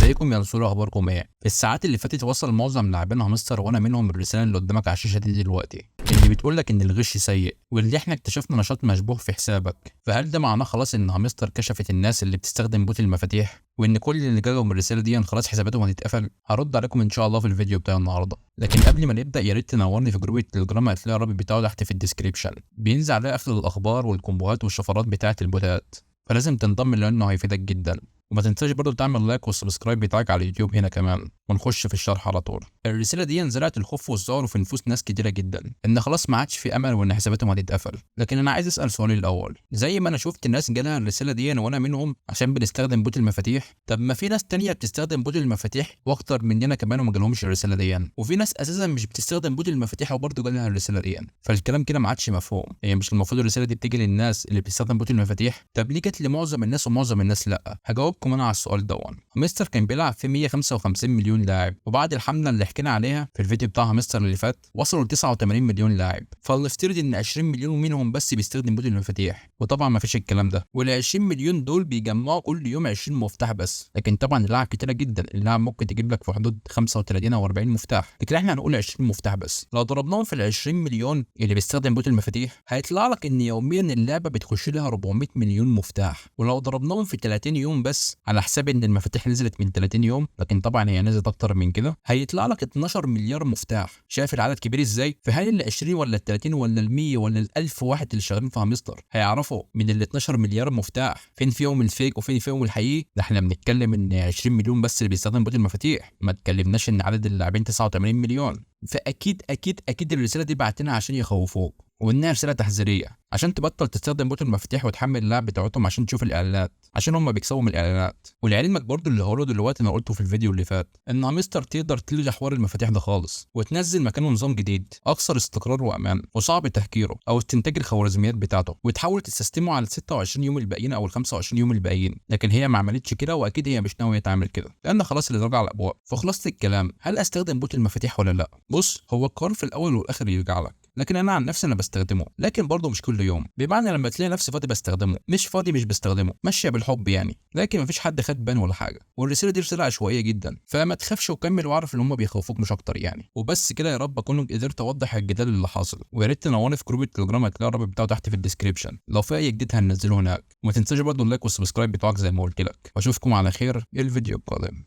ازيكم يا رسول، اخباركم ايه؟ في الساعات اللي فاتت وصل معظم لاعبين هامستر وانا منهم الرساله اللي قدامك على الشاشه دي دلوقتي، اللي بتقول لك ان الغش سيء واللي احنا اكتشفنا نشاط مشبوه في حسابك. فهل ده معناه خلاص ان هامستر كشفت الناس اللي بتستخدم بوت المفاتيح وان كل اللي جالهم من الرساله دي خلاص حساباتهم هتتقفل؟ هرد عليكم ان شاء الله في الفيديو بتاع النهارده. لكن قبل ما نبدا يا ريت تنورني في جروب التليجرام، هتلاقي الرابط بتاعه تحت في الديسكريبشن، بينزل عليه اخر الاخبار والكومبوهات والشفرات بتاعه البوتات، فلازم تنضم لانه هيفيدك جدا. وما تنساش برضو تعمل لايك والسبسكرايب بتاعك على اليوتيوب هنا كمان، ونخش في الشرح على طول. الرساله دي زرعت الخوف والذعر في نفوس ناس كتيره جدا ان خلاص ما عادش في امل وان حساباتهم هتتقفل. لكن انا عايز اسال سؤالي الاول، زي ما انا شفت الناس جالها الرساله دي وانا منهم عشان بنستخدم بوت المفاتيح، طب ما في ناس تانية بتستخدم بوت المفاتيح واكتر مننا كمان وما جالهمش الرساله دي، وفي ناس اساسا مش بتستخدم بوت المفاتيح وبرضه جالها الرساله دي. فالكلام كده ما عادش مفهوم. هي مش المفروض الرساله دي بتيجي للناس اللي بتستخدم بوت المفاتيح؟ طب ليه جت لمعظم الناس ومعظم الناس لا؟ هجاوبكم انا على السؤال ده. مستر كان بيلعب في 155 مليون لاعب، وبعد الحمله اللي حكينا عليها في الفيديو بتاع مستر اللي فات وصلوا ل 89 مليون لاعب. فلنفترض ان 20 مليون منهم بس بيستخدم بوت المفاتيح، وطبعا ما فيش الكلام ده. وال 20 مليون دول بيجمعوا كل يوم 20 مفتاح بس، لكن طبعا اللاعب كتيره جدا، اللاعب ممكن تجيب لك في حدود 35 او 40 مفتاح، لكن احنا هنقول 20 مفتاح بس. لو ضربناهم في ال 20 مليون اللي بيستخدم بوت المفاتيح هيطلع لك ان يوميا اللعبه بتخش لها 400 مليون مفتاح. ولو ضربناهم في 30 يوم بس على حساب ان المفاتيح نزلت من 30 يوم، لكن طبعا هي نزلت اكتر من كده، هيطلع لك 12 مليار مفتاح. شايف العدد كبير ازاي؟ فهل ال 20 ولا ال 30 ولا ال 100 ولا ال 1000 واحد اللي شغالين في هامستر هيعرفوا من ال 12 مليار مفتاح فين فيهم الفيك وفين فيهم الحقيقي؟ ده احنا بنتكلم ان 20 مليون بس اللي بيستخدم بوت المفاتيح، ما تكلمناش ان عدد اللاعبين 89 مليون. فاكيد اكيد اكيد الرساله دي بعتنا عشان يخوفوك، وانها رساله تحذيريه عشان تبطل تستخدم بوت المفاتيح وتحمل اللعب بتاعتهم عشان تشوف الاعلانات، عشان هم بيكسبوا من الاعلانات. ولعلمك برضو اللي هقوله دلوقتي انا قلته في الفيديو اللي فات، ان هامستر تقدر تلغي حوار المفاتيح ده خالص وتنزل مكانه نظام جديد اكثر استقرار وامان وصعب تهكيره او استنتاج الخوارزميات بتاعته، وتحاول تستخدمه على ال 26 يوم الباقيين او ال 25 يوم الباقيين. لكن هي ما عملتش كده، واكيد هي مش ناويه تعمل كده، لان خلاص اللي راجع على الابواب. فخلاصه الكلام، هل استخدم بوت المفاتيح ولا لا؟ بص، هو القرار في الاول والاخر يرجع لك، لكن انا عن نفسي انا بستخدمه، لكن برضه مش كل يوم. بمعنى لما تلاقي نفسي فاضي بستخدمه، مش فاضي مش بستخدمه، ماشيه بالحب يعني. لكن مفيش حد خد بان ولا حاجه، والرساله دي رساله عشوائيه جدا، فما تخافش وكمل واعرف ان هم بيخوفوك مش اكتر يعني. وبس كده، يا رب اكون قدرت اوضح الجدال اللي حاصل. ويا ريت تنورني في جروب التليجرام، هتلاقي الرابط بتاعه تحت في الديسكريبشن، لو في اي جديد هننزله هناك. وما تنساش برضه اللايك والسبسكرايب بتاعك زي ما قلت لك، واشوفكم على خير الفيديو القادم.